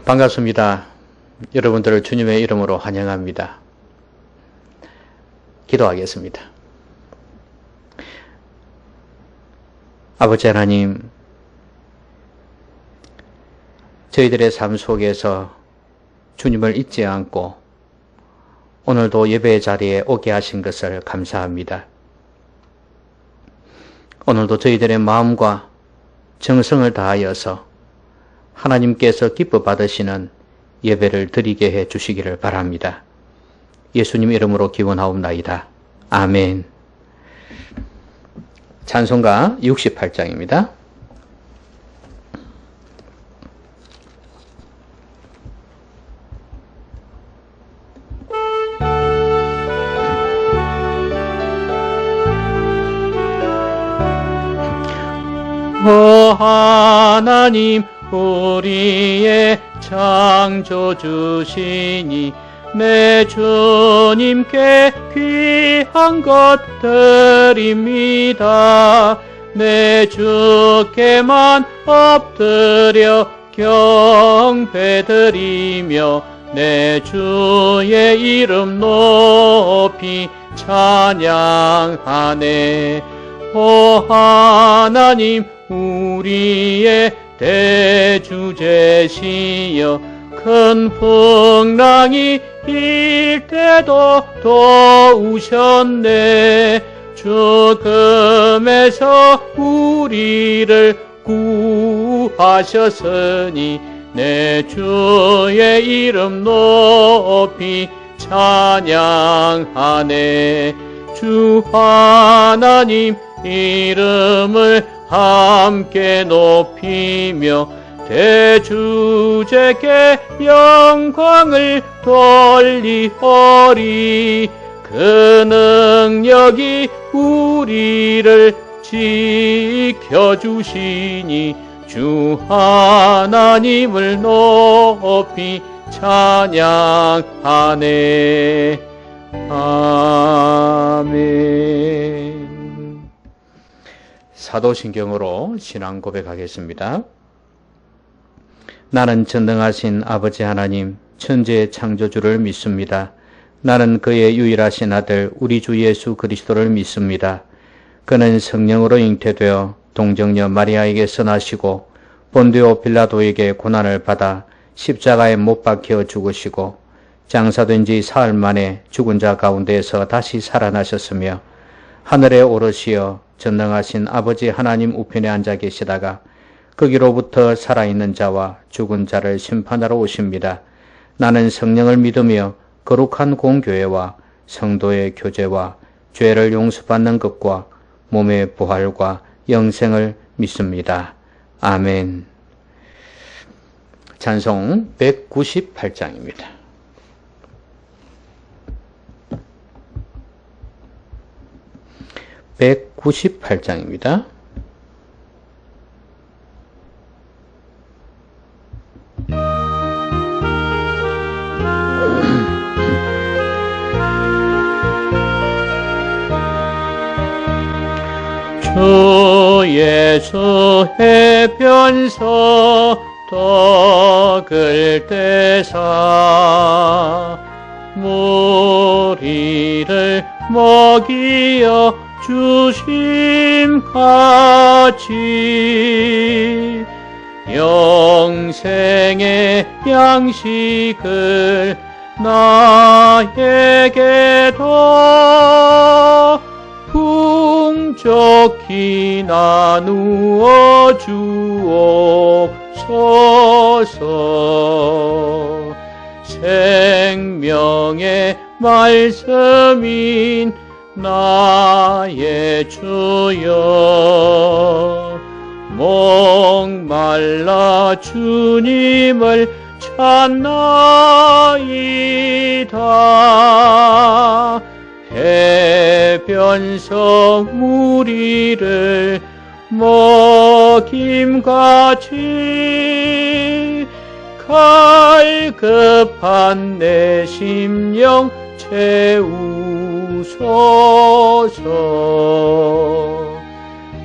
반갑습니다. 여러분들을 주님의 이름으로 환영합니다. 기도하겠습니다. 아버지 하나님, 저희들의 삶 속에서 주님을 잊지 않고 오늘도 예배의 자리에 오게 하신 것을 감사합니다. 오늘도 저희들의 마음과 정성을 다하여서 하나님께서 기뻐 받으시는 예배를 드리게 해 주시기를 바랍니다. 예수님 이름으로 기원하옵나이다. 아멘. 찬송가 68장입니다. 하나님 우리의 창조주시니 내 주님께 귀한 것 드립니다. 내 주께만 엎드려 경배드리며 내 주의 이름 높이 찬양하네. 오 하나님 우리의 대주제시여 큰 풍랑이 일 때도 도우셨네. 죽음에서 우리를 구하셨으니 내 주의 이름 높이 찬양하네. 주 하나님 이름을 함께 높이며 대주제께 영광을 돌리오리. 그 능력이 우리를 지켜주시니 주 하나님을 높이 찬양하네. 아멘. 사도신경으로 신앙 고백하겠습니다. 나는 전능하신 아버지 하나님 천지의 창조주를 믿습니다. 나는 그의 유일하신 아들 우리 주 예수 그리스도를 믿습니다. 그는 성령으로 잉태되어 동정녀 마리아에게서 나시고 본디오 빌라도에게 고난을 받아 십자가에 못 박혀 죽으시고 장사된 지 사흘 만에 죽은 자 가운데에서 다시 살아나셨으며 하늘에 오르시어 전능하신 아버지 하나님 우편에 앉아 계시다가 거기로부터 살아있는 자와 죽은 자를 심판하러 오십니다. 나는 성령을 믿으며 거룩한 공교회와 성도의 교제와 죄를 용서받는 것과 몸의 부활과 영생을 믿습니다. 아멘. 찬송 198장입니다. (198장입니다) 주 예수의 변소 덕을 떼사 무리를 먹이어 주심같이 영생의 양식을 나에게도 풍족히 나누어 주옵소서. 생명의 말씀인 나의 주여 목말라 주님을 찾나이다. 해변서 무리를 먹임같이 갈급한 내 심령 채우소서.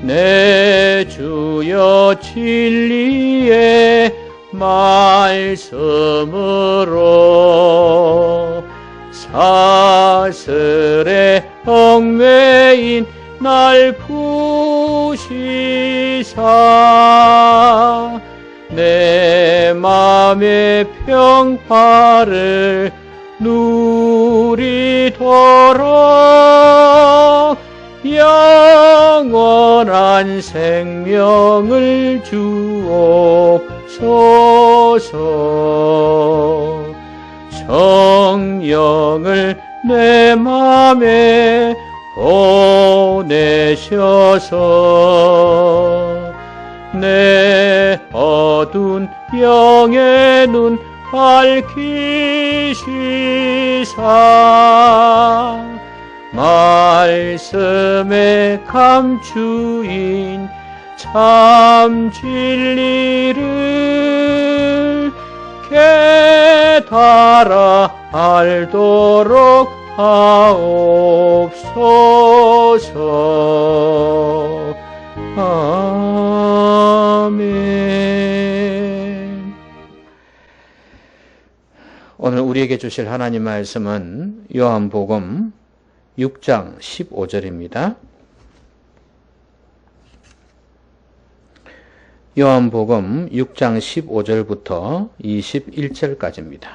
내 주여 진리의 말씀으로 사슬에 얽매인 날 푸시사 내 맘의 평화를 누리도록 영원한 생명을 주옵소서. 성령을 내 맘에 보내셔서 내 어두운 영의 눈 밝히시사 말씀의 감추인 참 진리를 깨달아 알도록 하옵소서. 아멘. 오늘 우리에게 주실 하나님 말씀은 요한복음 6장 15절입니다. 요한복음 6장 15절부터 21절까지입니다.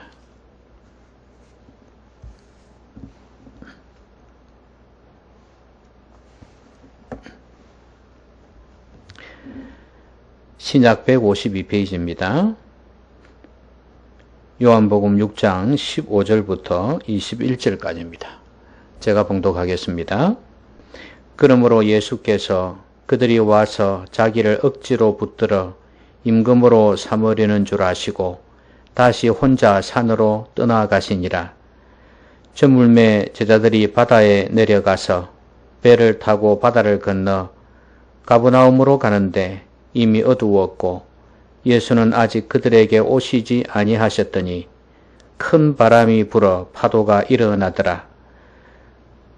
신약 152페이지입니다. 요한복음 6장 15절부터 21절까지입니다. 제가 봉독하겠습니다. 그러므로 예수께서 그들이 와서 자기를 억지로 붙들어 임금으로 삼으려는 줄 아시고 다시 혼자 산으로 떠나가시니라. 저물매 제자들이 바다에 내려가서 배를 타고 바다를 건너 가버나움으로 가는데 이미 어두웠고 예수는 아직 그들에게 오시지 아니하셨더니 큰 바람이 불어 파도가 일어나더라.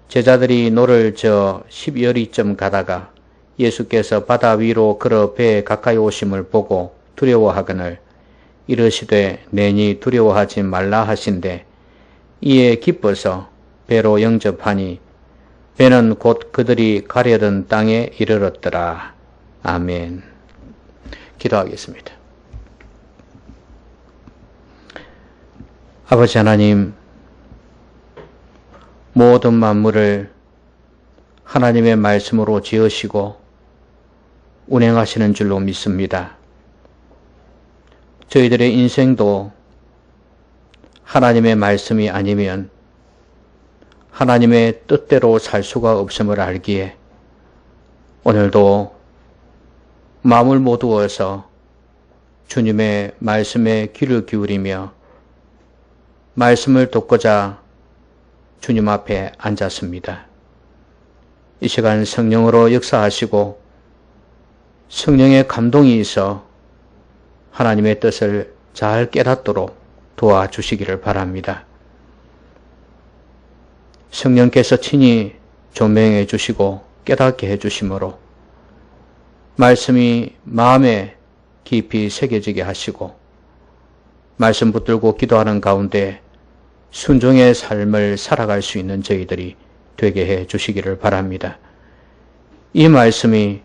제자들이 노를 저어 10여리쯤 가다가 예수께서 바다 위로 걸어 배에 가까이 오심을 보고 두려워하거늘 이르시되 내니 두려워하지 말라 하신대 이에 기뻐서 배로 영접하니 배는 곧 그들이 가려던 땅에 이르렀더라. 아멘. 기도하겠습니다. 아버지 하나님, 모든 만물을 하나님의 말씀으로 지으시고 운행하시는 줄로 믿습니다. 저희들의 인생도 하나님의 말씀이 아니면 하나님의 뜻대로 살 수가 없음을 알기에 오늘도 마음을 모두어서 주님의 말씀에 귀를 기울이며 말씀을 듣고자 주님 앞에 앉았습니다. 이 시간 성령으로 역사하시고 성령의 감동이 있어 하나님의 뜻을 잘 깨닫도록 도와주시기를 바랍니다. 성령께서 친히 조명해 주시고 깨닫게 해 주심으로 말씀이 마음에 깊이 새겨지게 하시고 말씀 붙들고 기도하는 가운데 순종의 삶을 살아갈 수 있는 저희들이 되게 해 주시기를 바랍니다. 이 말씀이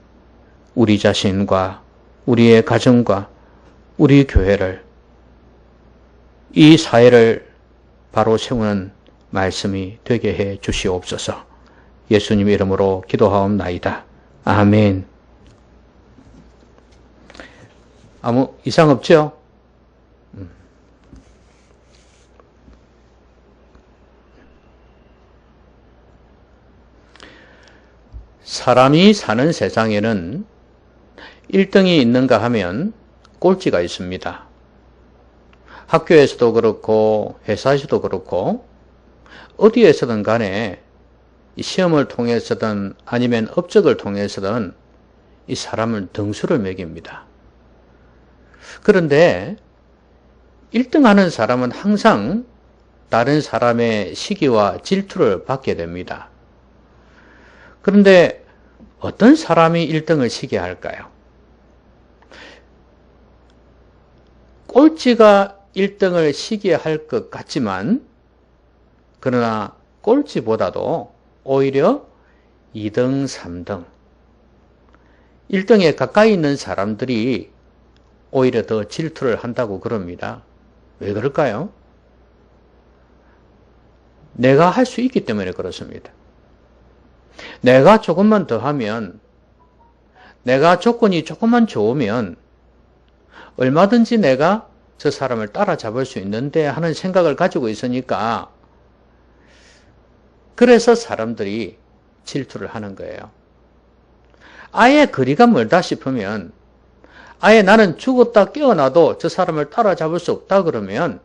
우리 자신과 우리의 가정과 우리 교회를 이 사회를 바로 세우는 말씀이 되게 해 주시옵소서. 예수님 이름으로 기도하옵나이다. 아멘. 아무 이상 없죠? 사람이 사는 세상에는 1등이 있는가 하면 꼴찌가 있습니다. 학교에서도 그렇고 회사에서도 그렇고 어디에서든 간에 시험을 통해서든 아니면 업적을 통해서든 이 사람을 등수를 매깁니다. 그런데 1등하는 사람은 항상 다른 사람의 시기와 질투를 받게 됩니다. 그런데 어떤 사람이 1등을 시게 할까요? 꼴찌가 1등을 시기할 것 같지만 그러나 꼴찌보다도 오히려 2등, 3등 1등에 가까이 있는 사람들이 오히려 더 질투를 한다고 그럽니다. 왜 그럴까요? 내가 할 수 있기 때문에 그렇습니다. 내가 조금만 더 하면, 내가 조건이 조금만 좋으면 얼마든지 내가 저 사람을 따라잡을 수 있는데 하는 생각을 가지고 있으니까 그래서 사람들이 질투를 하는 거예요. 아예 거리가 멀다 싶으면 아예 나는 죽었다 깨어나도 저 사람을 따라잡을 수 없다 그러면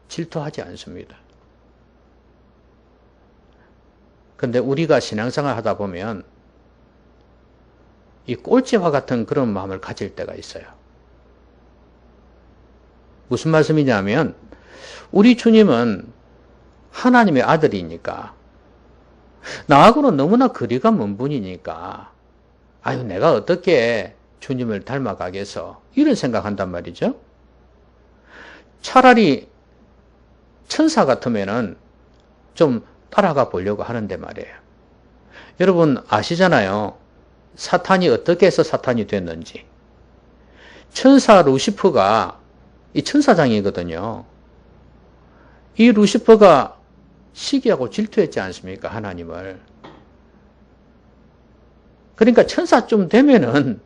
질투하지 않습니다. 근데 우리가 신앙생활 하다 보면 이 꼴찌와 같은 그런 마음을 가질 때가 있어요. 무슨 말씀이냐면 우리 주님은 하나님의 아들이니까 나하고는 너무나 거리가 먼 분이니까 아유 내가 어떻게 주님을 닮아가겠어 이런 생각한단 말이죠. 차라리 천사 같으면은 좀 따라가 보려고 하는데 말이에요. 여러분 아시잖아요. 사탄이 어떻게 해서 사탄이 됐는지. 천사 루시퍼가 이 천사장이거든요. 이 루시퍼가 시기하고 질투했지 않습니까? 하나님을. 그러니까 천사쯤 되면은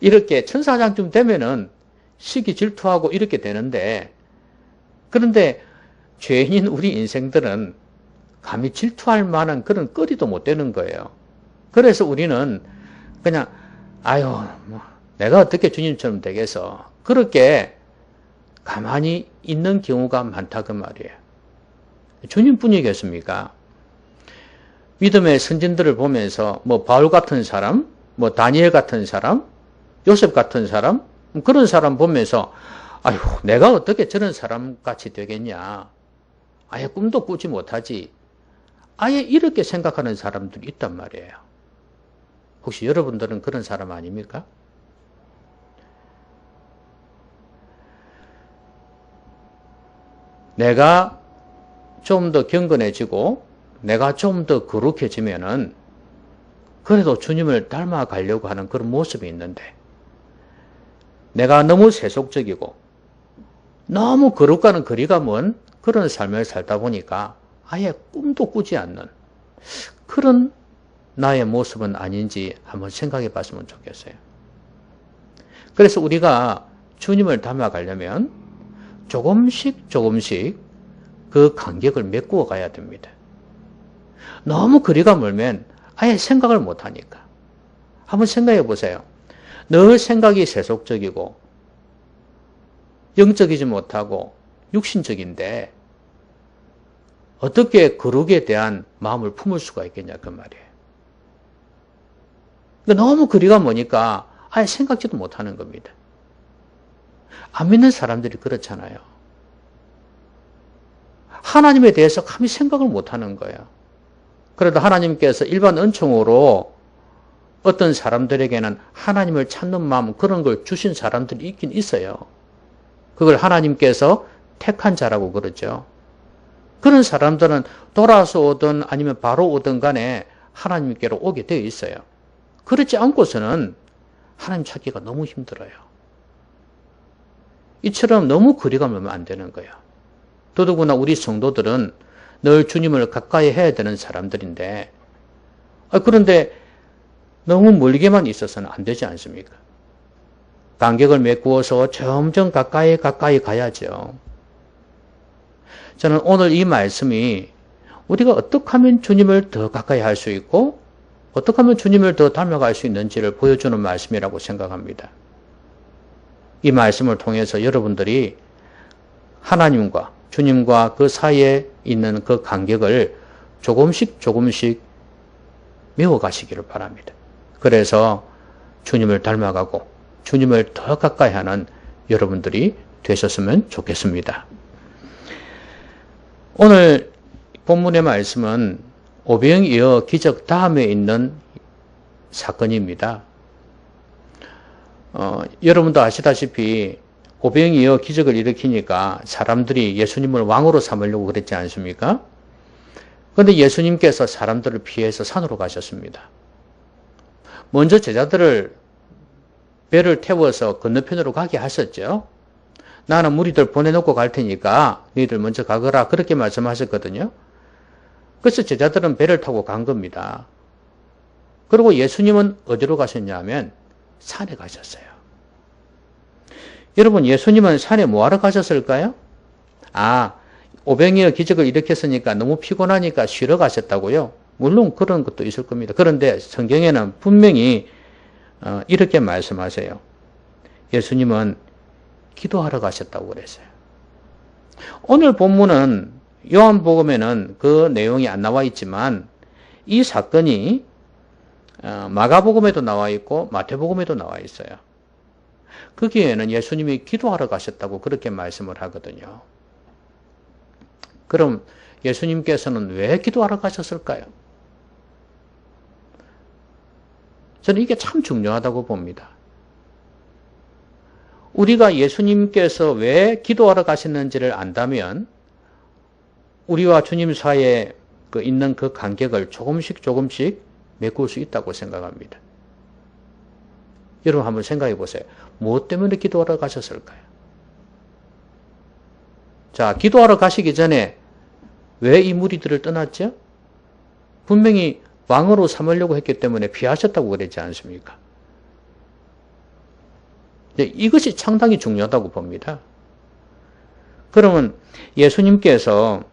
이렇게 천사장쯤 되면은 시기 질투하고 이렇게 되는데 그런데 죄인인 우리 인생들은 감히 질투할 만한 그런 거리도 못 되는 거예요. 그래서 우리는 그냥 아유 뭐 내가 어떻게 주님처럼 되겠어 그렇게 가만히 있는 경우가 많다 그 말이에요. 주님뿐이겠습니까? 믿음의 선진들을 보면서 뭐 바울 같은 사람, 뭐 다니엘 같은 사람, 요셉 같은 사람 그런 사람 보면서 아유 내가 어떻게 저런 사람같이 되겠냐. 아예 꿈도 꾸지 못하지. 아예 이렇게 생각하는 사람들이 있단 말이에요. 혹시 여러분들은 그런 사람 아닙니까? 내가 좀 더 경건해지고 내가 좀 더 거룩해지면은 그래도 주님을 닮아가려고 하는 그런 모습이 있는데 내가 너무 세속적이고 너무 거룩과는 거리가 먼 그런 삶을 살다 보니까 아예 꿈도 꾸지 않는 그런 나의 모습은 아닌지 한번 생각해 봤으면 좋겠어요. 그래서 우리가 주님을 닮아가려면 조금씩 그 간격을 메꾸어 가야 됩니다. 너무 거리가 멀면 아예 생각을 못하니까. 한번 생각해 보세요. 늘 생각이 세속적이고 영적이지 못하고 육신적인데 어떻게 거룩에 대한 마음을 품을 수가 있겠냐 그 말이에요. 그러니까 너무 거리가 머니까 아예 생각지도 못하는 겁니다. 안 믿는 사람들이 그렇잖아요. 하나님에 대해서 감히 생각을 못하는 거예요. 그래도 하나님께서 일반 은총으로 어떤 사람들에게는 하나님을 찾는 마음 그런 걸 주신 사람들이 있긴 있어요. 그걸 하나님께서 택한 자라고 그러죠. 그런 사람들은 돌아서 오든 아니면 바로 오든 간에 하나님께로 오게 되어 있어요. 그렇지 않고서는 하나님 찾기가 너무 힘들어요. 이처럼 너무 거리가 멀면 안 되는 거예요. 더더구나 우리 성도들은 늘 주님을 가까이 해야 되는 사람들인데 그런데 너무 멀게만 있어서는 안 되지 않습니까? 간격을 메꾸어서 점점 가까이 가야죠. 저는 오늘 이 말씀이 우리가 어떻게 하면 주님을 더 가까이 할 수 있고 어떻게 하면 주님을 더 닮아갈 수 있는지를 보여주는 말씀이라고 생각합니다. 이 말씀을 통해서 여러분들이 하나님과 주님과 그 사이에 있는 그 간격을 조금씩 메워가시기를 바랍니다. 그래서 주님을 닮아가고 주님을 더 가까이 하는 여러분들이 되셨으면 좋겠습니다. 오늘 본문의 말씀은 오병이어 기적 다음에 있는 사건입니다. 여러분도 아시다시피 오병이어 기적을 일으키니까 사람들이 예수님을 왕으로 삼으려고 그랬지 않습니까? 그런데 예수님께서 사람들을 피해서 산으로 가셨습니다. 먼저 제자들을 배를 태워서 건너편으로 가게 하셨죠. 나는 무리들 보내놓고 갈 테니까 너희들 먼저 가거라, 그렇게 말씀하셨거든요. 그래서 제자들은 배를 타고 간 겁니다. 그리고 예수님은 어디로 가셨냐면 산에 가셨어요. 여러분, 예수님은 산에 뭐하러 가셨을까요? 오병이어 기적을 일으켰으니까 너무 피곤하니까 쉬러 가셨다고요? 물론 그런 것도 있을 겁니다. 그런데 성경에는 분명히 이렇게 말씀하세요. 예수님은 기도하러 가셨다고 그랬어요. 오늘 본문은 요한복음에는 그 내용이 안 나와 있지만 이 사건이 마가복음에도 나와 있고 마태복음에도 나와 있어요. 거기에는 예수님이 기도하러 가셨다고 그렇게 말씀을 하거든요. 그럼 예수님께서는 왜 기도하러 가셨을까요? 저는 이게 참 중요하다고 봅니다. 우리가 예수님께서 왜 기도하러 가셨는지를 안다면 우리와 주님 사이에 있는 그 간격을 조금씩 메꿀 수 있다고 생각합니다. 여러분 한번 생각해 보세요. 무엇 때문에 기도하러 가셨을까요? 자, 기도하러 가시기 전에 왜 이 무리들을 떠났죠? 분명히 왕으로 삼으려고 했기 때문에 피하셨다고 그랬지 않습니까? 이것이 상당히 중요하다고 봅니다. 그러면 예수님께서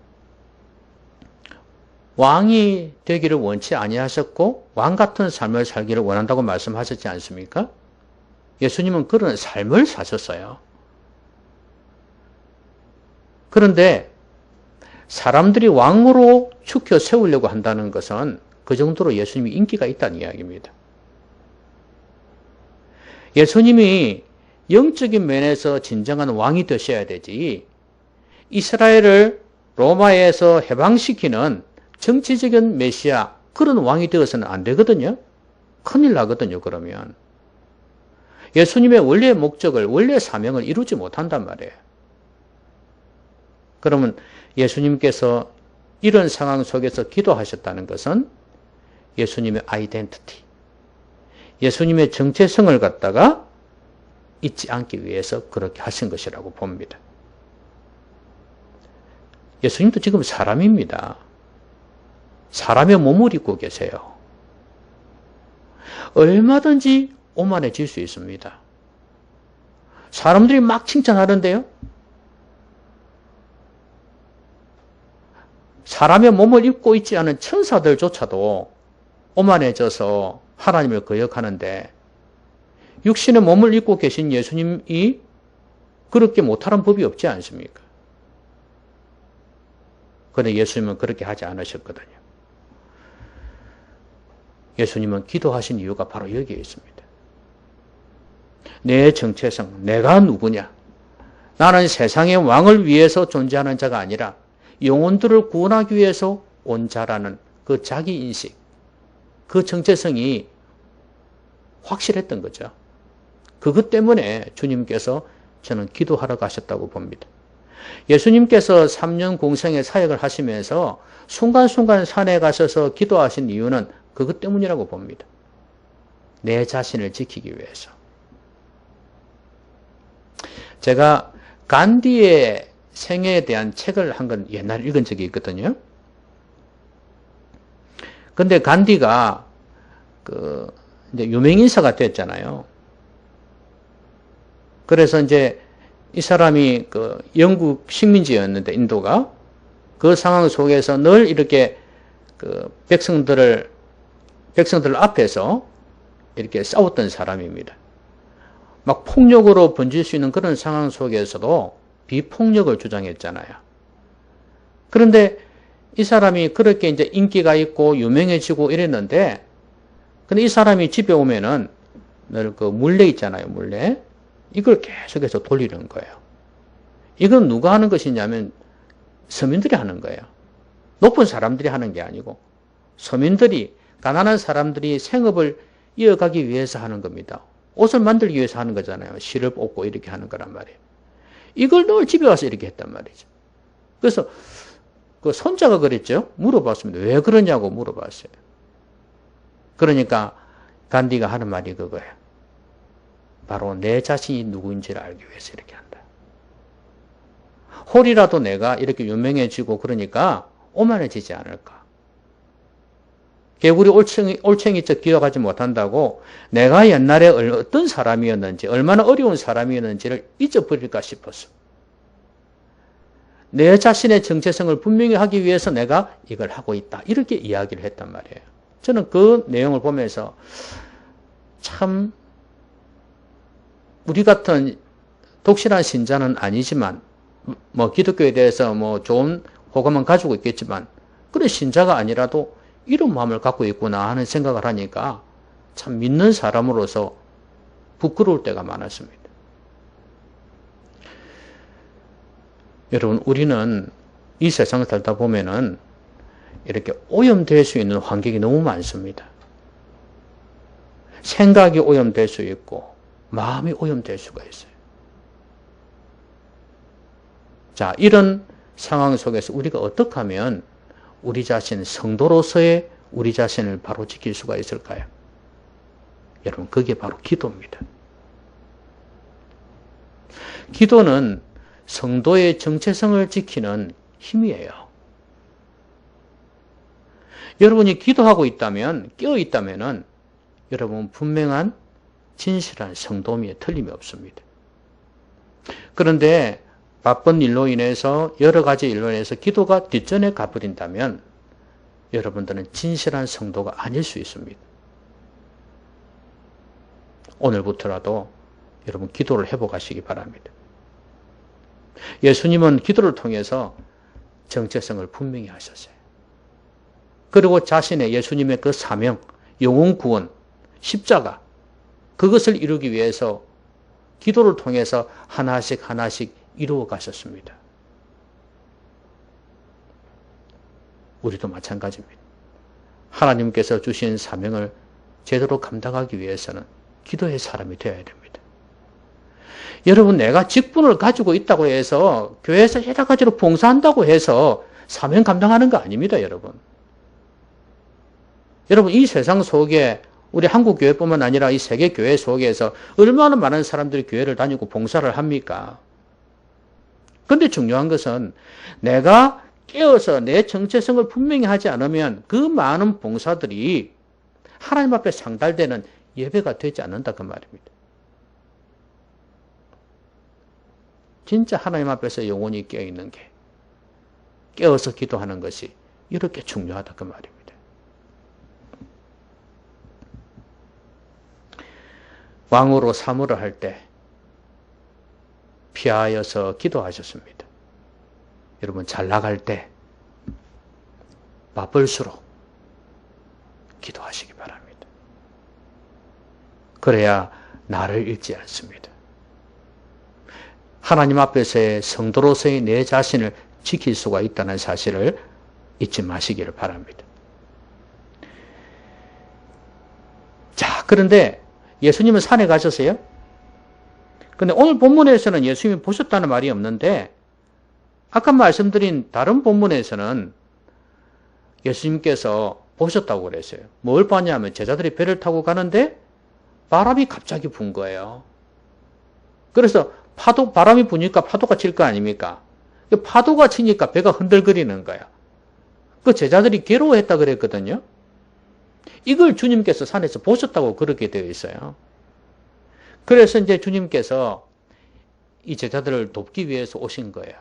왕이 되기를 원치 아니하셨고 왕 같은 삶을 살기를 원한다고 말씀하셨지 않습니까? 예수님은 그런 삶을 사셨어요. 그런데 사람들이 왕으로 추켜 세우려고 한다는 것은 그 정도로 예수님이 인기가 있다는 이야기입니다. 예수님이 영적인 면에서 진정한 왕이 되셔야 되지, 이스라엘을 로마에서 해방시키는 정치적인 메시아, 그런 왕이 되어서는 안 되거든요. 큰일 나거든요, 그러면. 예수님의 원래의 목적을, 원래의 사명을 이루지 못한단 말이에요. 그러면 예수님께서 이런 상황 속에서 기도하셨다는 것은 예수님의 아이덴티티, 예수님의 정체성을 갖다가 잊지 않기 위해서 그렇게 하신 것이라고 봅니다. 예수님도 지금 사람입니다. 사람의 몸을 입고 계세요. 얼마든지 오만해질 수 있습니다. 사람들이 막 칭찬하는데요. 사람의 몸을 입고 있지 않은 천사들조차도 오만해져서 하나님을 거역하는데 육신의 몸을 입고 계신 예수님이 그렇게 못하는 법이 없지 않습니까? 그런데 예수님은 그렇게 하지 않으셨거든요. 예수님은 기도하신 이유가 바로 여기에 있습니다. 내 정체성, 내가 누구냐? 나는 세상의 왕을 위해서 존재하는 자가 아니라 영혼들을 구원하기 위해서 온 자라는 그 자기인식, 그 정체성이 확실했던 거죠. 그것 때문에 주님께서 저는 기도하러 가셨다고 봅니다. 예수님께서 3년 공생의 사역을 하시면서 순간순간 산에 가셔서 기도하신 이유는 그것 때문이라고 봅니다. 내 자신을 지키기 위해서. 제가 간디의 생애에 대한 책을 한 건 옛날에 읽은 적이 있거든요. 근데 간디가 이제 유명인사가 됐잖아요. 그래서 이제 이 사람이 영국 식민지였는데, 인도가 그 상황 속에서 늘 이렇게 백성들 앞에서 이렇게 싸웠던 사람입니다. 막 폭력으로 번질 수 있는 그런 상황 속에서도 비폭력을 주장했잖아요. 그런데 이 사람이 그렇게 이제 인기가 있고 유명해지고 이랬는데, 근데 이 사람이 집에 오면은 늘 물레 있잖아요, 물레. 이걸 계속해서 돌리는 거예요. 이건 누가 하는 것이냐면 서민들이 하는 거예요. 높은 사람들이 하는 게 아니고 서민들이, 가난한 사람들이 생업을 이어가기 위해서 하는 겁니다. 옷을 만들기 위해서 하는 거잖아요. 실을 뽑고 이렇게 하는 거란 말이에요. 이걸 늘 집에 와서 이렇게 했단 말이죠. 그래서 그 손자가 그랬죠. 물어봤습니다. 왜 그러냐고 물어봤어요. 그러니까 간디가 하는 말이 그거예요. 바로 내 자신이 누구인지를 알기 위해서 이렇게 한다. 홀이라도 내가 이렇게 유명해지고 그러니까 오만해지지 않을까. 개구리 올챙이적 기억하지 못한다고 내가 옛날에 어떤 사람이었는지, 얼마나 어려운 사람이었는지를 잊어버릴까 싶었어. 내 자신의 정체성을 분명히 하기 위해서 내가 이걸 하고 있다. 이렇게 이야기를 했단 말이에요. 저는 그 내용을 보면서 참 우리 같은 독실한 신자는 아니지만 뭐 기독교에 대해서 뭐 좋은 호감은 가지고 있겠지만 그런 신자가 아니라도 이런 마음을 갖고 있구나 하는 생각을 하니까 참 믿는 사람으로서 부끄러울 때가 많았습니다. 여러분, 우리는 이 세상을 살다 보면은 이렇게 오염될 수 있는 환경이 너무 많습니다. 생각이 오염될 수 있고 마음이 오염될 수가 있어요. 자, 이런 상황 속에서 우리가 어떻게 하면 우리 자신, 성도로서의 우리 자신을 바로 지킬 수가 있을까요? 여러분, 그게 바로 기도입니다. 기도는 성도의 정체성을 지키는 힘이에요. 여러분이 기도하고 있다면, 깨어 있다면은 여러분 분명한 진실한 성도임에 틀림이 없습니다. 그런데 바쁜 일로 인해서 여러 가지 일로 인해서 기도가 뒷전에 가버린다면 여러분들은 진실한 성도가 아닐 수 있습니다. 오늘부터라도 여러분 기도를 회복하시기 바랍니다. 예수님은 기도를 통해서 정체성을 분명히 하셨어요. 그리고 자신의 예수님의 그 사명, 영혼 구원, 십자가, 그것을 이루기 위해서 기도를 통해서 하나씩 하나씩 이루어 가셨습니다. 우리도 마찬가지입니다. 하나님께서 주신 사명을 제대로 감당하기 위해서는 기도의 사람이 되어야 됩니다. 여러분, 내가 직분을 가지고 있다고 해서 교회에서 여러 가지로 봉사한다고 해서 사명 감당하는 거 아닙니다, 여러분. 여러분, 이 세상 속에 우리 한국 교회뿐만 아니라 이 세계 교회 속에서 얼마나 많은 사람들이 교회를 다니고 봉사를 합니까? 근데 중요한 것은 내가 깨어서 내 정체성을 분명히 하지 않으면 그 많은 봉사들이 하나님 앞에 상달되는 예배가 되지 않는다 그 말입니다. 진짜 하나님 앞에서 영혼이 깨어있는 게, 깨어서 기도하는 것이 이렇게 중요하다 그 말입니다. 왕으로 사무를 할 때 피하여서 기도하셨습니다. 여러분, 잘 나갈 때 바쁠수록 기도하시기 바랍니다. 그래야 나를 잃지 않습니다. 하나님 앞에서의 성도로서의 내 자신을 지킬 수가 있다는 사실을 잊지 마시기를 바랍니다. 자, 그런데 예수님은 산에 가셨어요? 근데 오늘 본문에서는 예수님이 보셨다는 말이 없는데 아까 말씀드린 다른 본문에서는 예수님께서 보셨다고 그랬어요. 뭘 봤냐면 제자들이 배를 타고 가는데 바람이 갑자기 분 거예요. 그래서 바람이 부니까 파도가 칠 거 아닙니까? 파도가 치니까 배가 흔들거리는 거야. 그 제자들이 괴로워했다 그랬거든요. 이걸 주님께서 산에서 보셨다고 그렇게 되어 있어요. 그래서 이제 주님께서 이 제자들을 돕기 위해서 오신 거예요.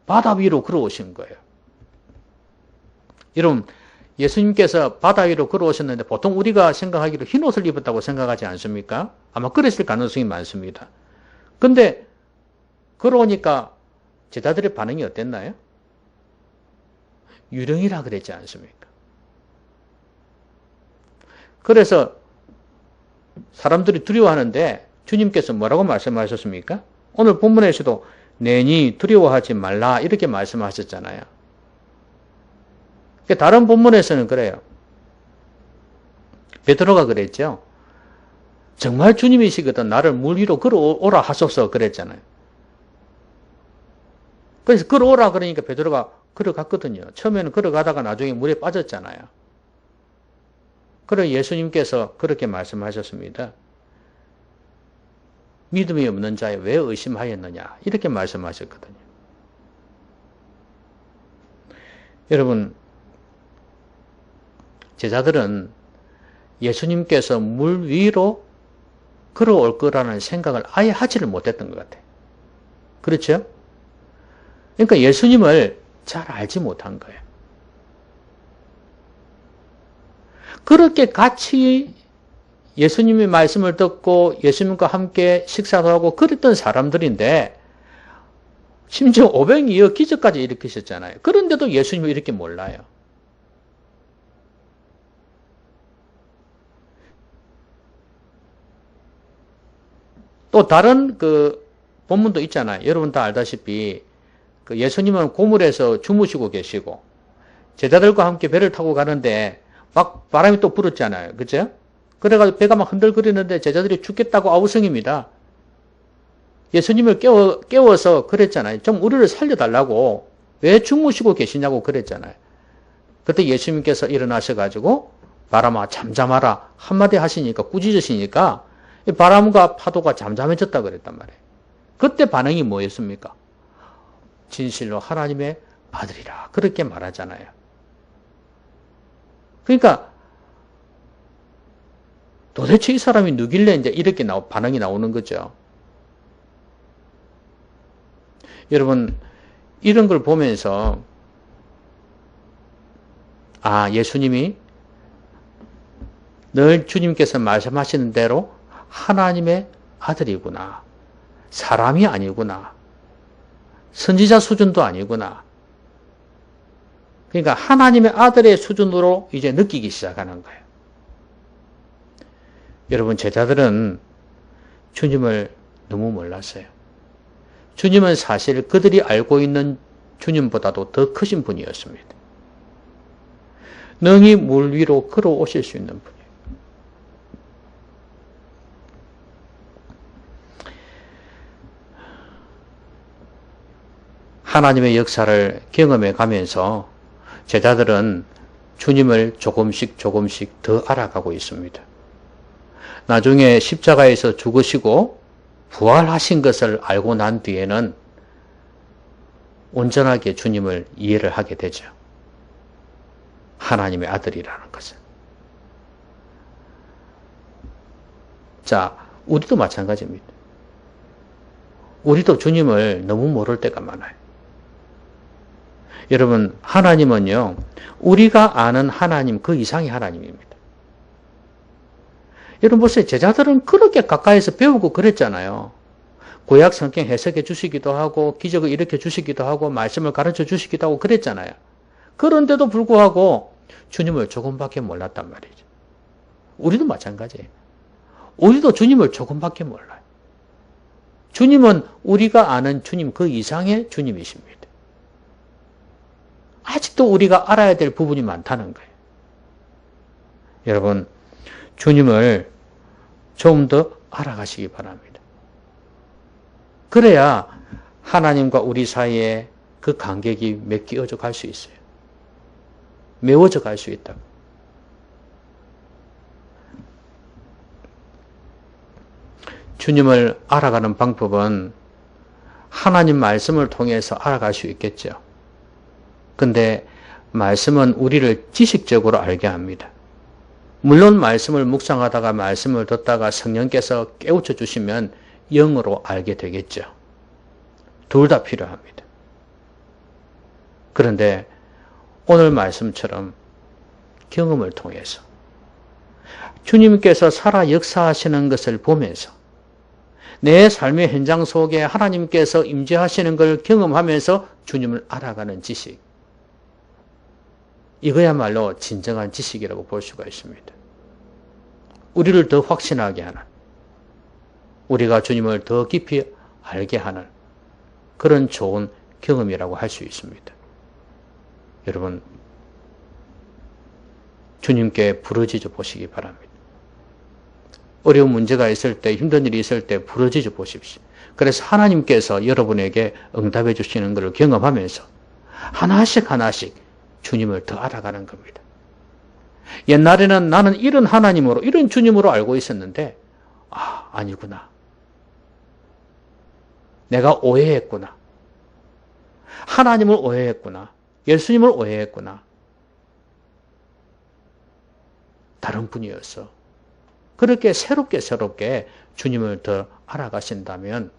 바다 위로 걸어오신 거예요. 여러분, 예수님께서 바다 위로 걸어오셨는데 보통 우리가 생각하기로 흰 옷을 입었다고 생각하지 않습니까? 아마 그랬을 가능성이 많습니다. 근데 걸어오니까 제자들의 반응이 어땠나요? 유령이라 그랬지 않습니까? 그래서 사람들이 두려워하는데 주님께서 뭐라고 말씀하셨습니까? 오늘 본문에서도 내니 두려워하지 말라 이렇게 말씀하셨잖아요. 다른 본문에서는 그래요. 베드로가 그랬죠. 정말 주님이시거든 나를 물 위로 걸어오라 하소서 그랬잖아요. 그래서 걸어오라 그러니까 베드로가 걸어갔거든요. 처음에는 걸어가다가 나중에 물에 빠졌잖아요. 그래 예수님께서 그렇게 말씀하셨습니다. 믿음이 없는 자에 왜 의심하였느냐 이렇게 말씀하셨거든요. 여러분 제자들은 예수님께서 물 위로 걸어올 거라는 생각을 아예 하지를 못했던 것 같아요. 그렇죠? 그러니까 예수님을 잘 알지 못한 거예요. 그렇게 같이 예수님의 말씀을 듣고 예수님과 함께 식사도 하고 그랬던 사람들인데 심지어 오병이어 기적까지 일으키셨잖아요. 그런데도 예수님을 이렇게 몰라요. 또 다른 본문도 있잖아요. 여러분 다 알다시피 예수님은 고물에서 주무시고 계시고 제자들과 함께 배를 타고 가는데 막 바람이 또 불었잖아요. 그죠? 그래가지고 배가 막 흔들거리는데 제자들이 죽겠다고 아우성입니다. 예수님을 깨워서 그랬잖아요. 좀 우리를 살려달라고 왜 주무시고 계시냐고 그랬잖아요. 그때 예수님께서 일어나셔가지고 바람아 잠잠하라 한마디 하시니까 꾸짖으시니까 바람과 파도가 잠잠해졌다 그랬단 말이에요. 그때 반응이 뭐였습니까? 진실로 하나님의 아들이라 그렇게 말하잖아요. 그러니까 도대체 이 사람이 누길래 이제 이렇게 반응이 나오는 거죠. 여러분 이런 걸 보면서 예수님이 늘 주님께서 말씀하시는 대로 하나님의 아들이구나. 사람이 아니구나. 선지자 수준도 아니구나. 그러니까 하나님의 아들의 수준으로 이제 느끼기 시작하는 거예요. 여러분 제자들은 주님을 너무 몰랐어요. 주님은 사실 그들이 알고 있는 주님보다도 더 크신 분이었습니다. 능히 물 위로 걸어오실 수 있는 분이에요. 하나님의 역사를 경험해 가면서 제자들은 주님을 조금씩 더 알아가고 있습니다. 나중에 십자가에서 죽으시고 부활하신 것을 알고 난 뒤에는 온전하게 주님을 이해를 하게 되죠. 하나님의 아들이라는 것을. 자, 우리도 마찬가지입니다. 우리도 주님을 너무 모를 때가 많아요. 여러분, 하나님은요, 우리가 아는 하나님 그 이상의 하나님입니다. 여러분 보세요. 제자들은 그렇게 가까이서 배우고 그랬잖아요. 구약 성경 해석해 주시기도 하고 기적을 일으켜 주시기도 하고 말씀을 가르쳐 주시기도 하고 그랬잖아요. 그런데도 불구하고 주님을 조금밖에 몰랐단 말이죠. 우리도 마찬가지예요. 우리도 주님을 조금밖에 몰라요. 주님은 우리가 아는 주님 그 이상의 주님이십니다. 아직도 우리가 알아야 될 부분이 많다는 거예요. 여러분, 주님을 좀 더 알아가시기 바랍니다. 그래야 하나님과 우리 사이에 그 간격이 맺혀져 갈 수 있어요. 메워져 갈 수 있다고. 주님을 알아가는 방법은 하나님 말씀을 통해서 알아갈 수 있겠죠. 근데 말씀은 우리를 지식적으로 알게 합니다. 물론 말씀을 묵상하다가 말씀을 듣다가 성령께서 깨우쳐 주시면 영으로 알게 되겠죠. 둘 다 필요합니다. 그런데 오늘 말씀처럼 경험을 통해서 주님께서 살아 역사하시는 것을 보면서 내 삶의 현장 속에 하나님께서 임재하시는 걸 경험하면서 주님을 알아가는 지식. 이거야말로 진정한 지식이라고 볼 수가 있습니다. 우리를 더 확신하게 하는, 우리가 주님을 더 깊이 알게 하는 그런 좋은 경험이라고 할 수 있습니다. 여러분, 주님께 부르짖어 보시기 바랍니다. 어려운 문제가 있을 때, 힘든 일이 있을 때 부르짖어 보십시오. 그래서 하나님께서 여러분에게 응답해 주시는 것을 경험하면서 하나씩 하나씩 주님을 더 알아가는 겁니다. 옛날에는 나는 이런 하나님으로, 이런 주님으로 알고 있었는데, 아니구나. 내가 오해했구나. 하나님을 오해했구나. 예수님을 오해했구나. 다른 분이었어. 그렇게 새롭게 주님을 더 알아가신다면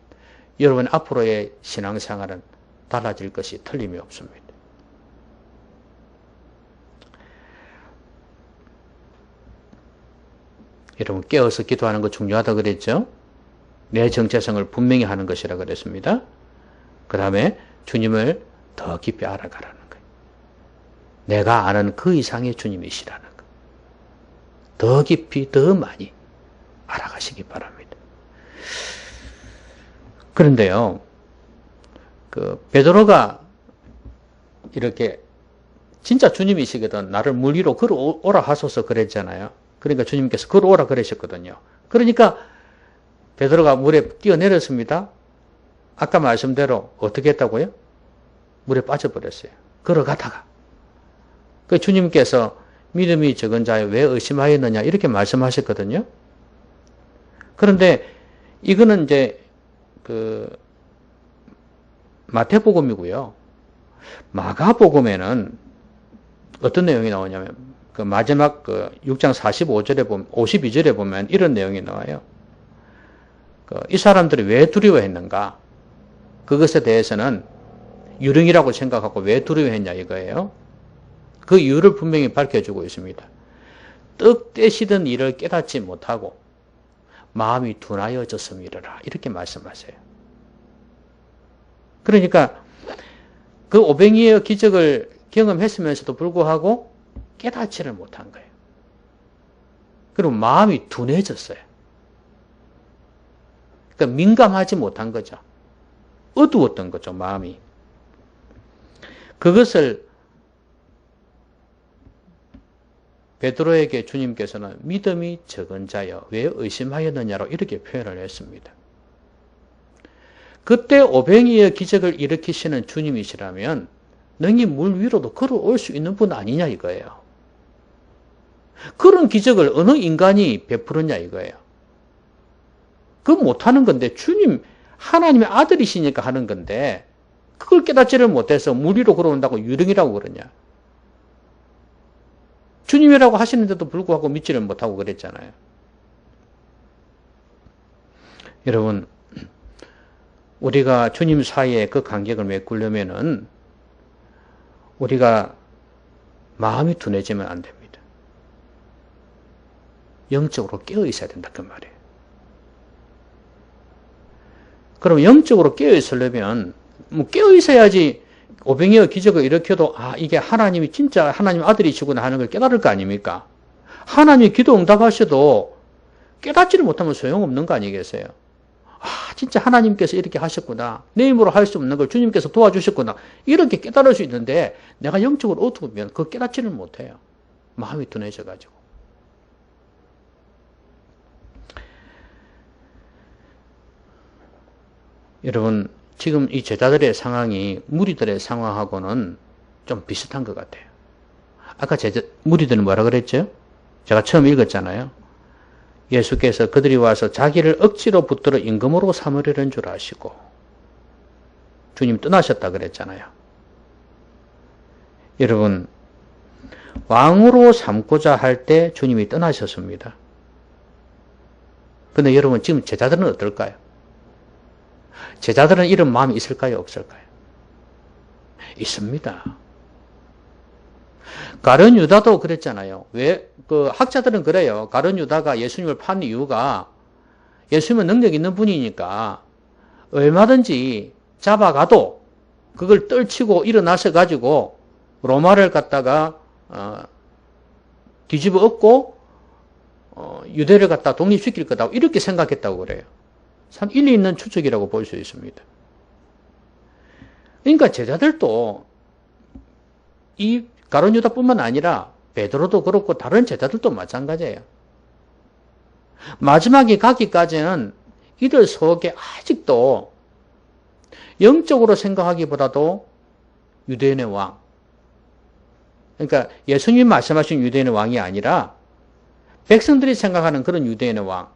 여러분 앞으로의 신앙생활은 달라질 것이 틀림이 없습니다. 여러분 깨어서 기도하는 거 중요하다 그랬죠? 내 정체성을 분명히 하는 것이라 그랬습니다. 그 다음에 주님을 더 깊이 알아가라는 거예요. 내가 아는 그 이상의 주님이시라는 거예요. 더 깊이 더 많이 알아가시기 바랍니다. 그런데요, 베드로가 이렇게 진짜 주님이시거든 나를 물 위로 걸어오라 하소서 그랬잖아요. 그러니까 주님께서 걸어오라 그러셨거든요. 그러니까 베드로가 물에 뛰어내렸습니다. 아까 말씀대로 어떻게 했다고요? 물에 빠져버렸어요. 걸어가다가. 그 주님께서 믿음이 적은 자여 왜 의심하였느냐 이렇게 말씀하셨거든요. 그런데 이거는 이제 마태복음이고요. 마가복음에는 어떤 내용이 나오냐면 마지막 6장 45절에 보면 52절에 보면 이런 내용이 나와요. 이 사람들이 왜 두려워했는가? 그것에 대해서는 유령이라고 생각하고 왜 두려워했냐 이거예요. 그 이유를 분명히 밝혀주고 있습니다. 떡 떼시던 일을 깨닫지 못하고 마음이 둔하여졌음이라 이렇게 말씀하세요. 그러니까 그 오병이의 기적을 경험했으면서도 불구하고 깨닫지를 못한 거예요. 그리고 마음이 둔해졌어요. 그러니까 민감하지 못한 거죠. 어두웠던 거죠, 마음이. 그것을 베드로에게 주님께서는 믿음이 적은 자여 왜 의심하였느냐로 이렇게 표현을 했습니다. 그때 오병이의 기적을 일으키시는 주님이시라면 능히 물 위로도 걸어올 수 있는 분 아니냐 이거예요. 그런 기적을 어느 인간이 베풀었냐 이거예요. 그거 못하는 건데 주님 하나님의 아들이시니까 하는 건데 그걸 깨닫지를 못해서 물 위로 걸어온다고 유령이라고 그러냐. 주님이라고 하시는데도 불구하고 믿지를 못하고 그랬잖아요. 여러분 우리가 주님 사이에 그 간격을 메꾸려면은 우리가 마음이 둔해지면 안 됩니다. 영적으로 깨어 있어야 된다 그 말이에요. 그럼 영적으로 깨어 있으려면 깨어 있어야지 오병이어 기적을 일으켜도 이게 하나님이 진짜 하나님 아들이시구나 하는 걸 깨달을 거 아닙니까? 하나님이 기도 응답하셔도 깨닫지를 못하면 소용없는 거 아니겠어요? 진짜 하나님께서 이렇게 하셨구나. 내 힘으로 할 수 없는 걸 주님께서 도와주셨구나. 이렇게 깨달을 수 있는데 내가 영적으로 어두우면 그거 깨닫지를 못해요. 마음이 둔해져가지고. 여러분 지금 이 제자들의 상황이 무리들의 상황하고는 좀 비슷한 것 같아요. 아까 무리들은 뭐라 그랬죠? 제가 처음 읽었잖아요. 예수께서 그들이 와서 자기를 억지로 붙들어 임금으로 삼으려는 줄 아시고 주님 떠나셨다 그랬잖아요. 여러분 왕으로 삼고자 할 때 주님이 떠나셨습니다. 그런데 여러분 지금 제자들은 어떨까요? 제자들은 이런 마음이 있을까요? 없을까요? 있습니다. 가룟 유다도 그랬잖아요. 왜? 학자들은 그래요. 가룟 유다가 예수님을 판 이유가 예수님은 능력 있는 분이니까 얼마든지 잡아가도 그걸 떨치고 일어나서 가지고 로마를 갖다가 뒤집어 엎고 유대를 갖다 독립시킬 거다 이렇게 생각했다고 그래요. 참 일리 있는 추측이라고 볼 수 있습니다. 그러니까 제자들도 이 가룟 유다뿐만 아니라 베드로도 그렇고 다른 제자들도 마찬가지예요. 마지막에 가기까지는 이들 속에 아직도 영적으로 생각하기보다도 유대인의 왕, 그러니까 예수님이 말씀하신 유대인의 왕이 아니라 백성들이 생각하는 그런 유대인의 왕,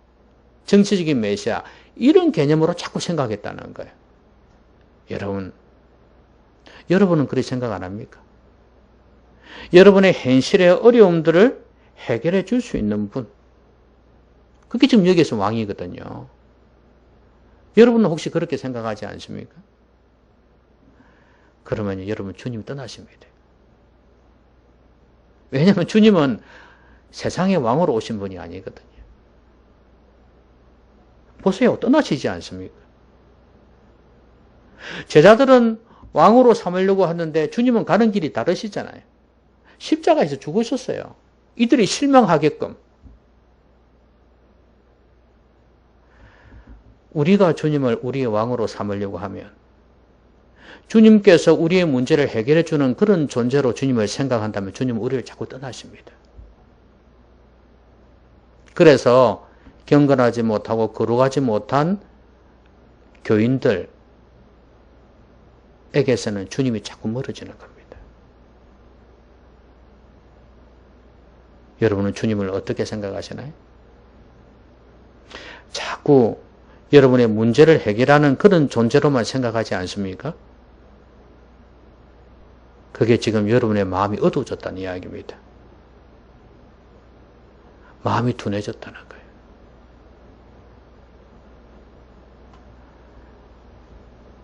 정치적인 메시아, 이런 개념으로 자꾸 생각했다는 거예요. 여러분은 그렇게 생각 안 합니까? 여러분의 현실의 어려움들을 해결해 줄 수 있는 분, 그게 지금 여기에서 왕이거든요. 여러분은 혹시 그렇게 생각하지 않습니까? 그러면 여러분 주님 떠나시면 돼요. 왜냐하면 주님은 세상의 왕으로 오신 분이 아니거든요. 보세요. 떠나시지 않습니까? 제자들은 왕으로 삼으려고 하는데 주님은 가는 길이 다르시잖아요. 십자가에서 죽으셨어요. 이들이 실망하게끔. 우리가 주님을 우리의 왕으로 삼으려고 하면 주님께서 우리의 문제를 해결해 주는 그런 존재로 주님을 생각한다면 주님은 우리를 자꾸 떠나십니다. 그래서 경건하지 못하고 거룩하지 못한 교인들에게서는 주님이 자꾸 멀어지는 겁니다. 여러분은 주님을 어떻게 생각하시나요? 자꾸 여러분의 문제를 해결하는 그런 존재로만 생각하지 않습니까? 그게 지금 여러분의 마음이 어두워졌다는 이야기입니다. 마음이 둔해졌다는 거예요.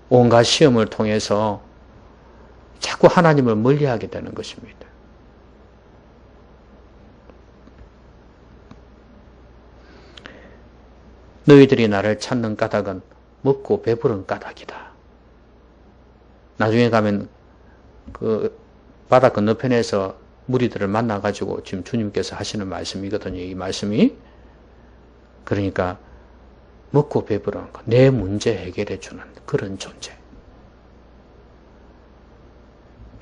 온갖 시험을 통해서 자꾸 하나님을 멀리하게 되는 것입니다. 너희들이 나를 찾는 까닭은 먹고 배부른 까닭이다. 나중에 가면 그 바다 건너편에서 무리들을 만나가지고 지금 주님께서 하시는 말씀이거든요. 이 말씀이. 그러니까 먹고 배부른 거, 내 문제 해결해 주는 그런 존재.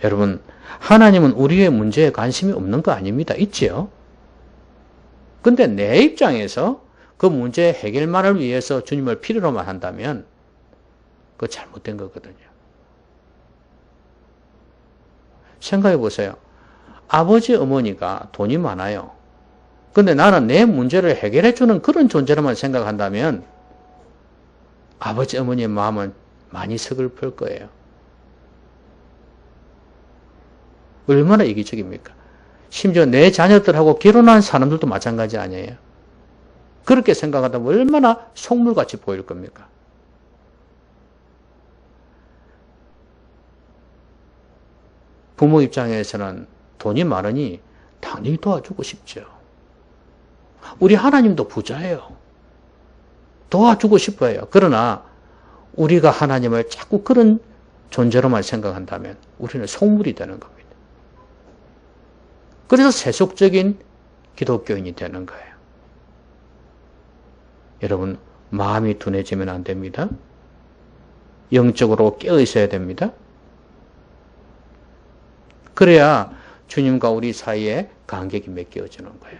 여러분, 하나님은 우리의 문제에 관심이 없는 거 아닙니다. 있지요? 근데 내 입장에서 그 문제 해결만을 위해서 주님을 필요로만 한다면 그거 잘못된 거거든요. 생각해 보세요. 아버지, 어머니가 돈이 많아요. 근데 나는 내 문제를 해결해 주는 그런 존재로만 생각한다면 아버지, 어머니의 마음은 많이 서글플 거예요. 얼마나 이기적입니까? 심지어 내 자녀들하고 결혼한 사람들도 마찬가지 아니에요. 그렇게 생각하다면 얼마나 속물같이 보일 겁니까? 부모 입장에서는 돈이 많으니 당연히 도와주고 싶죠. 우리 하나님도 부자예요. 도와주고 싶어요. 그러나 우리가 하나님을 자꾸 그런 존재로만 생각한다면 우리는 속물이 되는 겁니다. 그래서 세속적인 기독교인이 되는 거예요. 여러분, 마음이 둔해지면 안 됩니다. 영적으로 깨어 있어야 됩니다. 그래야 주님과 우리 사이에 간격이 맺혀지는 거예요.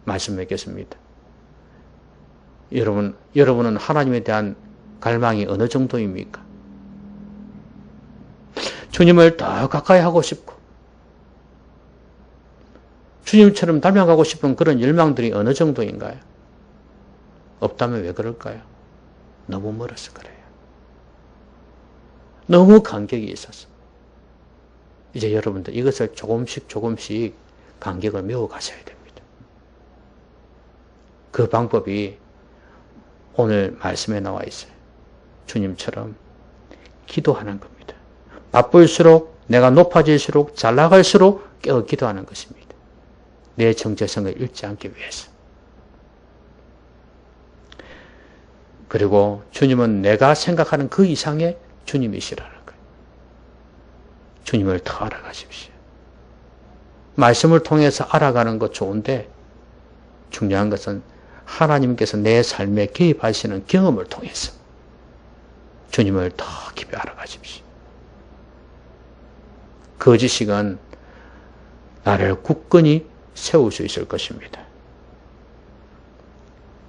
말씀 맺겠습니다. 여러분은 하나님에 대한 갈망이 어느 정도입니까? 주님을 더 가까이 하고 싶고 주님처럼 닮아가고 싶은 그런 열망들이 어느 정도인가요? 없다면 왜 그럴까요? 너무 멀어서 그래요. 너무 간격이 있어서. 이제 여러분들 이것을 조금씩 간격을 메워가셔야 됩니다. 그 방법이 오늘 말씀에 나와 있어요. 주님처럼 기도하는 겁니다. 바쁠수록 내가 높아질수록 잘 나갈수록 깨어 기도하는 것입니다. 내 정체성을 잃지 않기 위해서. 그리고 주님은 내가 생각하는 그 이상의 주님이시라는 거예요. 주님을 더 알아가십시오. 말씀을 통해서 알아가는 것 좋은데 중요한 것은 하나님께서 내 삶에 개입하시는 경험을 통해서 주님을 더 깊이 알아가십시오. 그 지식은 나를 굳건히 세울 수 있을 것입니다.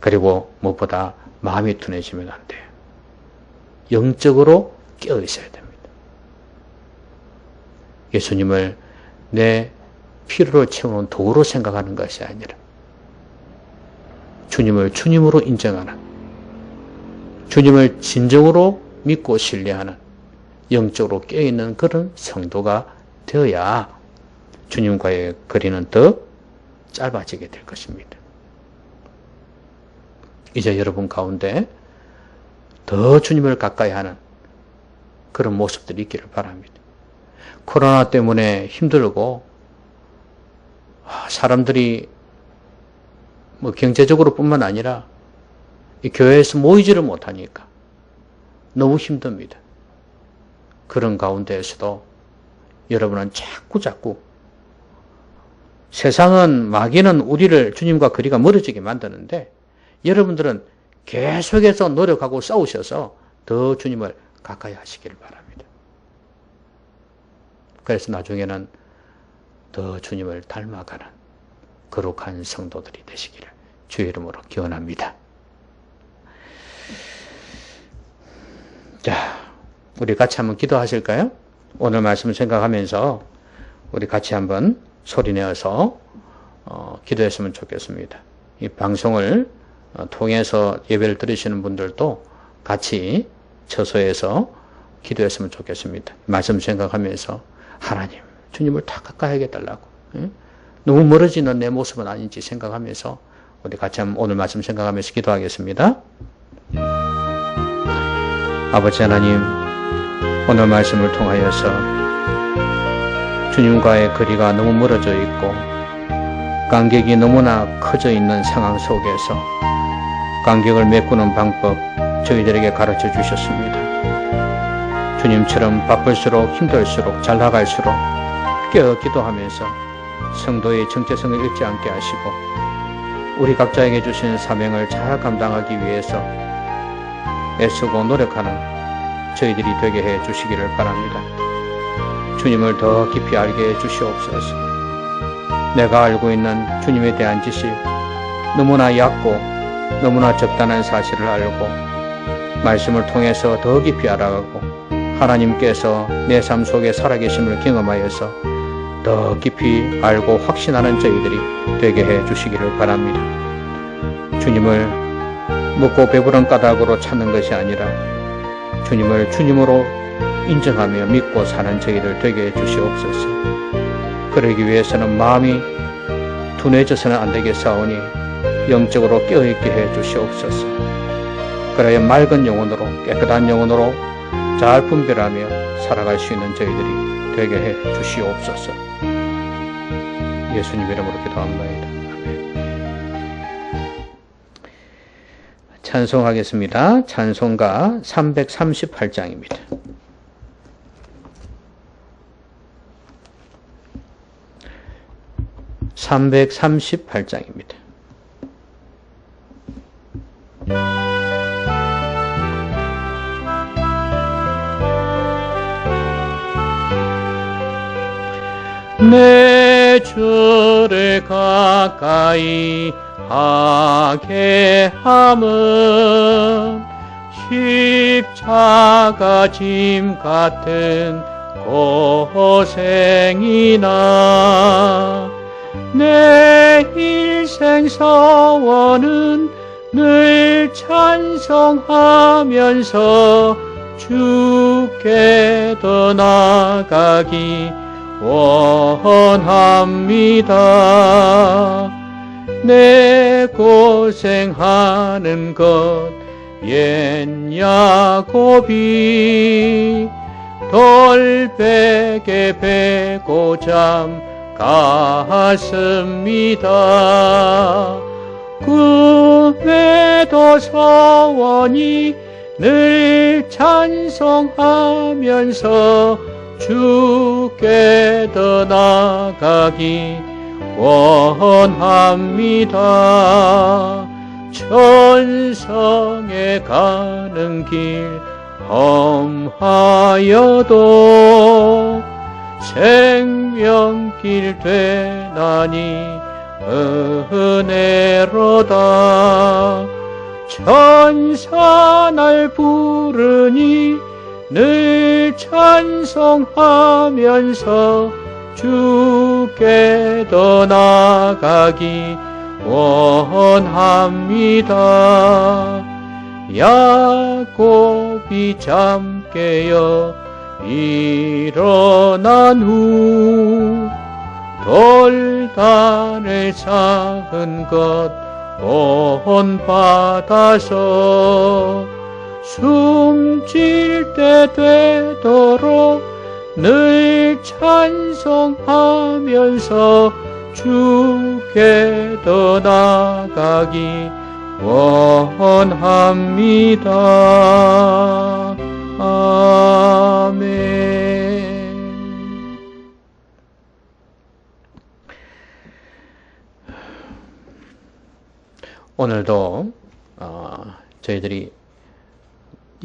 그리고 무엇보다 마음이 둔해지면 안 돼요. 영적으로 깨어 있어야 됩니다. 예수님을 내 필요를 채우는 도구로 생각하는 것이 아니라 주님을 주님으로 인정하는, 주님을 진정으로 믿고 신뢰하는, 영적으로 깨어있는 그런 성도가 되어야 주님과의 거리는 더 짧아지게 될 것입니다. 이제 여러분 가운데 더 주님을 가까이 하는 그런 모습들이 있기를 바랍니다. 코로나 때문에 힘들고 사람들이 경제적으로 뿐만 아니라 이 교회에서 모이지를 못하니까 너무 힘듭니다. 그런 가운데에서도 여러분은 자꾸 세상은, 마귀는 우리를 주님과 거리가 멀어지게 만드는데 여러분들은 계속해서 노력하고 싸우셔서 더 주님을 가까이 하시기를 바랍니다. 그래서 나중에는 더 주님을 닮아가는 거룩한 성도들이 되시기를 주의 이름으로 기원합니다. 자, 우리 같이 한번 기도하실까요? 오늘 말씀 생각하면서 우리 같이 한번 소리내어서 기도했으면 좋겠습니다. 이 방송을 통해서 예배를 들으시는 분들도 같이 처소에서 기도했으면 좋겠습니다. 말씀 생각하면서 하나님, 주님을 더 가까이 해달라고, 너무 멀어지는 내 모습은 아닌지 생각하면서 우리 같이 한번 오늘 말씀 생각하면서 기도하겠습니다. 아버지 하나님, 오늘 말씀을 통하여서 주님과의 거리가 너무 멀어져 있고 간격이 너무나 커져 있는 상황 속에서 간격을 메꾸는 방법 저희들에게 가르쳐 주셨습니다. 주님처럼 바쁠수록 힘들수록 잘 나갈수록 깨어 기도하면서 성도의 정체성을 잃지 않게 하시고 우리 각자에게 주신 사명을 잘 감당하기 위해서 애쓰고 노력하는 저희들이 되게 해 주시기를 바랍니다. 주님을 더 깊이 알게 해 주시옵소서. 내가 알고 있는 주님에 대한 지식, 너무나 얕고 너무나 적단한 사실을 알고 말씀을 통해서 더 깊이 알아가고 하나님께서 내 삶 속에 살아계심을 경험하여서 더 깊이 알고 확신하는 저희들이 되게 해 주시기를 바랍니다. 주님을 먹고 배부른 까닭으로 찾는 것이 아니라 주님을 주님으로 인정하며 믿고 사는 저희들 되게 해 주시옵소서. 그러기 위해서는 마음이 둔해져서는 안 되겠사오니 영적으로 깨어있게 해 주시옵소서. 그래야 맑은 영혼으로, 깨끗한 영혼으로 잘 분별하며 살아갈 수 있는 저희들이 되게 해 주시옵소서. 예수님 이름으로 기도합니다. 아멘. 찬송하겠습니다. 찬송가 338장입니다. (338장입니다) 내 주를 가까이 하게 함은 십자가 짐 같은 고생이나 내 일생 서원은 늘 찬송하면서 주께 더 나아가기 원합니다. 내 고생하는 것 옛 야곱이 돌베개 베고 잠 갔습니다. 꿈에도 서원이 늘 찬송하면서 주께 더 나아가기 원합니다. 천성에 가는 길 험하여도 생명길 되나니 은혜로다. 천사 날 부르니 늘 찬송하면서 주께 더 나아가기 원합니다. 야곱이 잠 깨어 일어난 후 돌단을 쌓은 것 본받아서 숨질 때 되도록 늘 찬송하면서 주께 더 나아가기 원합니다. 아멘. 오늘도 저희들이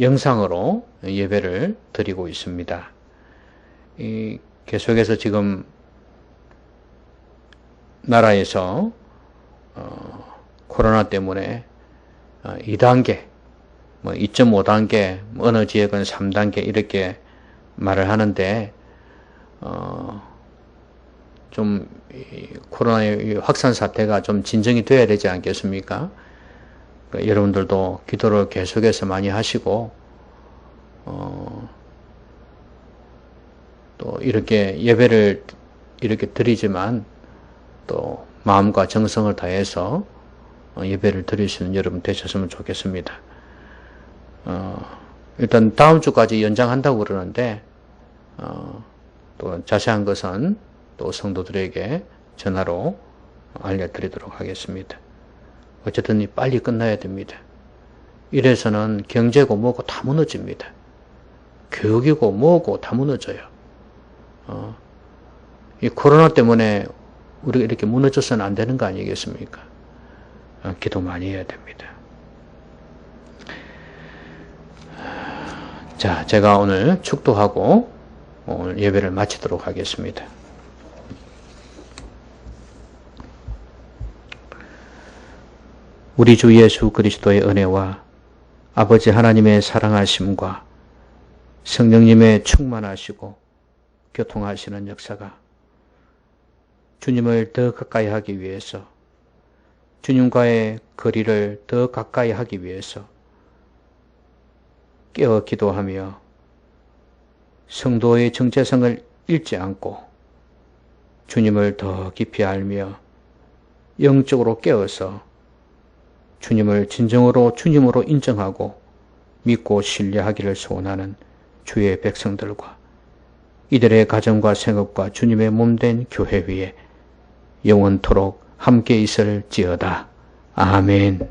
영상으로 예배를 드리고 있습니다. 계속해서 지금 나라에서 코로나 때문에 2단계, 2.5단계, 어느 지역은 3단계 이렇게 말을 하는데 좀 코로나의 확산 사태가 좀 진정이 돼야 되지 않겠습니까? 여러분들도 기도를 계속해서 많이 하시고 또 이렇게 예배를 이렇게 드리지만 또 마음과 정성을 다해서 예배를 드릴 수 있는 여러분 되셨으면 좋겠습니다. 일단 다음 주까지 연장한다고 그러는데 또 자세한 것은 또 성도들에게 전화로 알려드리도록 하겠습니다. 어쨌든 빨리 끝나야 됩니다. 이래서는 경제고 뭐고 다 무너집니다. 교육이고 뭐고 다 무너져요. 이 코로나 때문에 우리가 이렇게 무너져서는 안 되는 거 아니겠습니까? 기도 많이 해야 됩니다. 자, 제가 오늘 축도하고 오늘 예배를 마치도록 하겠습니다. 우리 주 예수 그리스도의 은혜와 아버지 하나님의 사랑하심과 성령님의 충만하시고 교통하시는 역사가 주님을 더 가까이 하기 위해서, 주님과의 거리를 더 가까이 하기 위해서 깨어 기도하며 성도의 정체성을 잃지 않고 주님을 더 깊이 알며 영적으로 깨어서 주님을 진정으로 주님으로 인정하고 믿고 신뢰하기를 소원하는 주의 백성들과 이들의 가정과 생업과 주님의 몸된 교회 위에 영원토록 함께 있을지어다. 아멘.